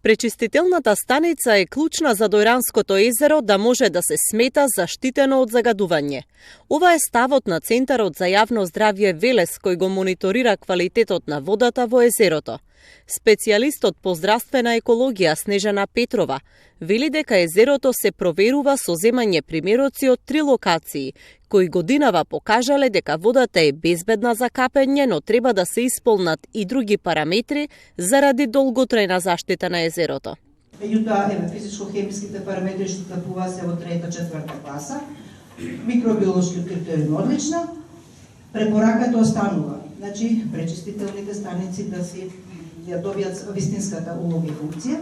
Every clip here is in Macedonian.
Пречистителната станица е клучна за Дојранското езеро да може да се смета заштитено од загадување. Ова е ставот на Центарот за јавно здравје Велес, кој го мониторира квалитетот на водата во езерото. Специјалистот по здравствена екологија Снежана Петрова вели дека езерото се проверува со земање примероци од 3 локации, кои годинава покажале дека водата е безбедна за капење, но треба да се исполнат и други параметри заради долготрајна заштита на езерото. Меѓутоа, физичко-хемиските параметри што стапува се во 3-4 класа, микробиолошки критериум одлична, препораката останува. Значи, пречистителните станици да си ја добијат вистинската улога и функција.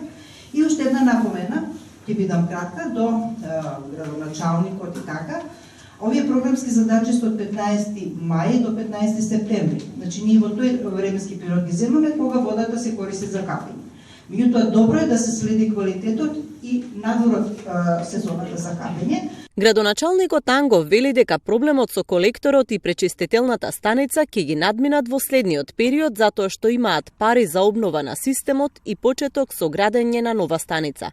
И уште една напомена, ќе бидам кратка, до градоначалникот и така. Овие програмски задачи се од 15 мај до 15 септември. Значи, ние во тој временски период ги земаме кога водата се користи за капење. Меѓутоа, добро е да се следи квалитетот и надвор од сезоната за капење. Градоначалникот Ангов вели дека проблемот со колекторот и пречистителната станица ќе ги надминат во следниот период затоа што имаат пари за обнова на системот и почеток со градење на нова станица.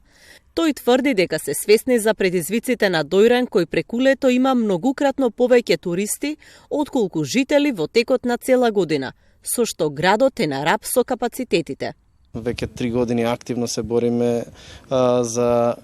Тој тврди дека се свесни за предизвиците на Дојран, кој преку лето има многукратно повеќе туристи отколку жители во текот на цела година, со што градот е на рап со капацитетите. Веќе 3 години активно се бориме за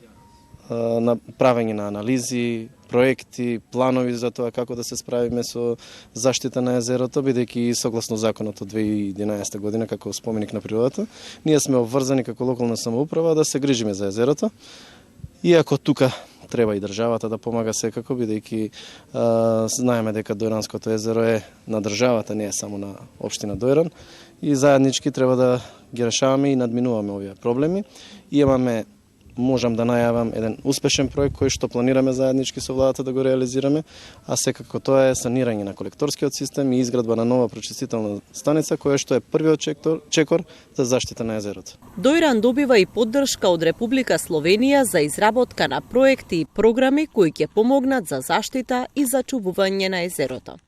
правење на анализи, проекти, планови за тоа како да се справиме со заштита на езерото, бидејќи согласно законот од 2011 година како споменик на природата, ние сме обврзани како локална самоуправа да се грижиме за езерото. Иако тука треба и државата да помага секако, бидејќи знаеме дека Дојранското езеро е на државата, не е само на општина Дојран, и заеднички треба да ги решаваме и надминуваме овие проблеми. Можам да најавам еден успешен проект кој што планираме заеднички со владата да го реализираме, а секако тоа е санирање на колекторскиот систем и изградба на нова пречистителна станица која што е првиот чекор за заштита на езерото. Дојран добива и поддршка од Република Словенија за изработка на проекти и програми кои ќе помогнат за заштита и зачувување на езерото.